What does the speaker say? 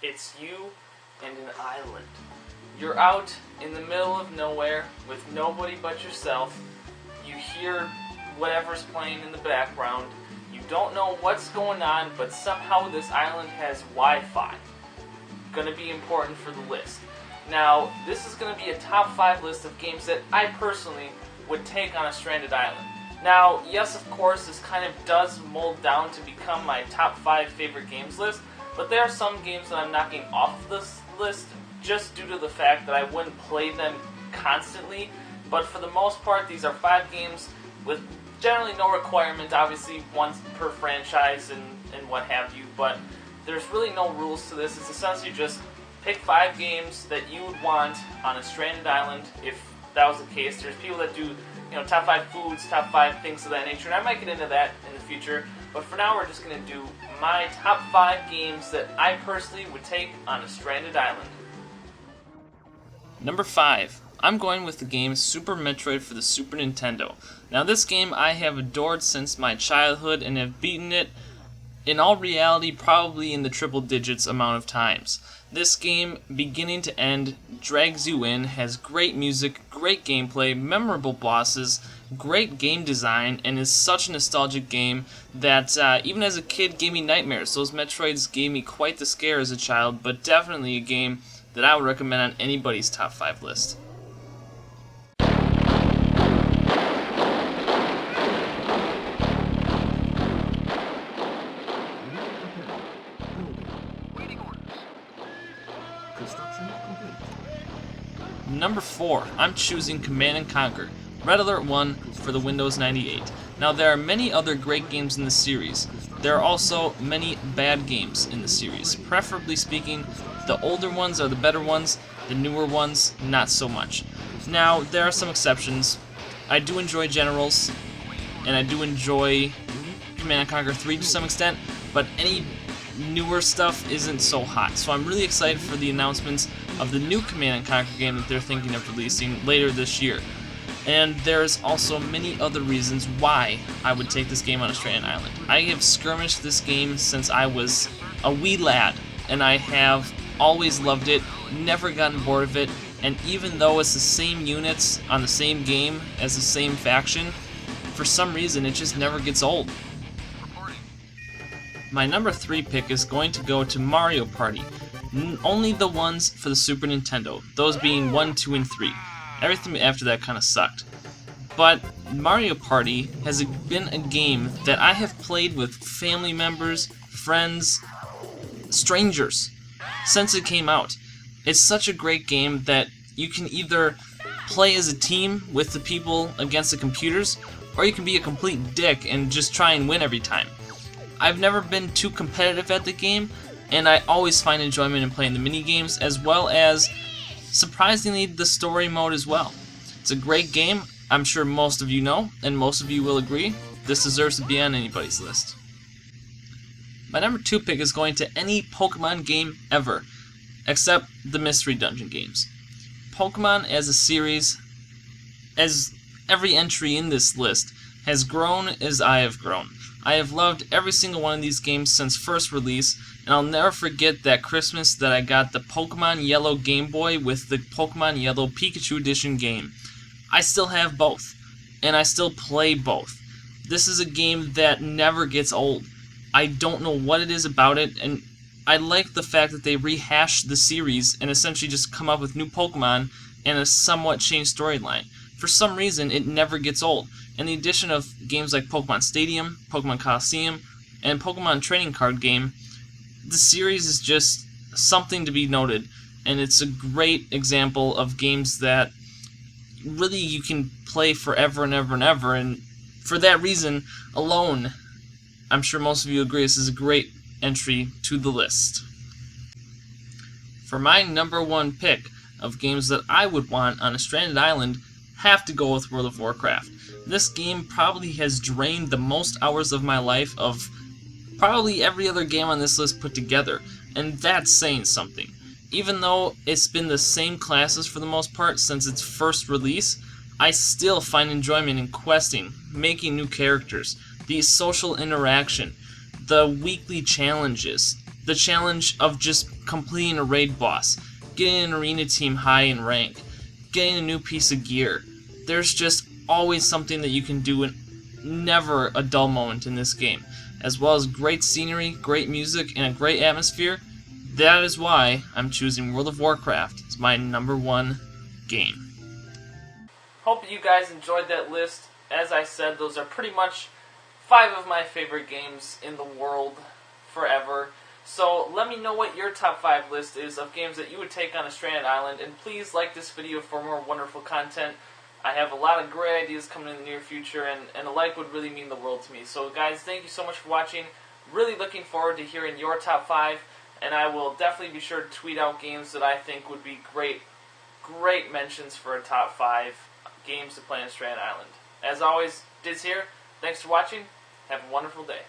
It's you and an island. You're out in the middle of nowhere with nobody but yourself. You hear whatever's playing in the background. You don't know what's going on, but somehow this island has Wi-Fi. Gonna be important for the list. Now, this is gonna be a top 5 list of games that I personally would take on a stranded island. Now, yes, of course, this kind of does mold down to become my top 5 favorite games list, but there are some games that I'm knocking off this list just due to the fact that I wouldn't play them constantly. But for the most part, these are 5 games with generally no requirement, obviously once per franchise and what have you, but there's really no rules to this. It's essentially just pick 5 games that you would want on a stranded island. If that was the case, there's people that do top 5 foods, top 5 things of that nature, and I might get into that in the future. But for now, we're just going to do my top 5 games that I personally would take on a stranded island. Number 5. I'm going with the game Super Metroid for the Super Nintendo. Now, this game I have adored since my childhood and have beaten it, in all reality, probably in the triple digits amount of times. This game, beginning to end, drags you in, has great music, great gameplay, memorable bosses, great game design, and is such a nostalgic game that even as a kid gave me nightmares. Those Metroids gave me quite the scare as a child, but definitely a game that I would recommend on anybody's top 5 list. Number 4, I'm choosing Command & Conquer, Red Alert 1 for the Windows 98. Now, there are many other great games in the series. There are also many bad games in the series. Preferably speaking, the older ones are the better ones, the newer ones, not so much. Now, there are some exceptions. I do enjoy Generals, and I do enjoy Command & Conquer 3 to some extent, but any newer stuff isn't so hot. So I'm really excited for the announcements of the new Command & Conquer game that they're thinking of releasing later this year. And there's also many other reasons why I would take this game on a stranded island. I have skirmished this game since I was a wee lad, and I have always loved it, never gotten bored of it, and even though it's the same units on the same game as the same faction, for some reason it just never gets old. My number 3 pick is going to go to Mario Party. Only the ones for the Super Nintendo, those being 1, 2, and 3. Everything after that kind of sucked. But Mario Party has been a game that I have played with family members, friends, strangers, since it came out. It's such a great game that you can either play as a team with the people against the computers, or you can be a complete dick and just try and win every time. I've never been too competitive at the game, and I always find enjoyment in playing the mini-games, as well as, surprisingly, the story mode as well. It's a great game. I'm sure most of you know, and most of you will agree, this deserves to be on anybody's list. My number 2 pick is going to any Pokemon game ever, except the Mystery Dungeon games. Pokemon as a series, as every entry in this list, has grown as I have grown. I have loved every single one of these games since first release, and I'll never forget that Christmas that I got the Pokemon Yellow Game Boy with the Pokemon Yellow Pikachu Edition game. I still have both, and I still play both. This is a game that never gets old. I don't know what it is about it, and I like the fact that they rehash the series and essentially just come up with new Pokemon and a somewhat changed storyline. For some reason, it never gets old. And the addition of games like Pokemon Stadium, Pokemon Coliseum, and Pokemon Trading Card Game, the series is just something to be noted. And it's a great example of games that really you can play forever and ever and ever. And for that reason alone, I'm sure most of you agree this is a great entry to the list. For my number 1 pick of games that I would want on a stranded island, have to go with World of Warcraft. This game probably has drained the most hours of my life of probably every other game on this list put together, and that's saying something. Even though it's been the same classes for the most part since its first release, I still find enjoyment in questing, making new characters, the social interaction, the weekly challenges, the challenge of just completing a raid boss, getting an arena team high in rank, getting a new piece of gear. There's just always something that you can do, and never a dull moment in this game. As well as great scenery, great music, and a great atmosphere. That is why I'm choosing World of Warcraft as my #1 game. Hope you guys enjoyed that list. As I said, those are pretty much 5 of my favorite games in the world forever. So let me know what your top 5 list is of games that you would take on a stranded island, and please like this video for more wonderful content. I have a lot of great ideas coming in the near future, and a like would really mean the world to me. So guys, thank you so much for watching. Really looking forward to hearing your top 5, and I will definitely be sure to tweet out games that I think would be great mentions for a top 5 games to play on Stranded Island. As always, Dids here. Thanks for watching. Have a wonderful day.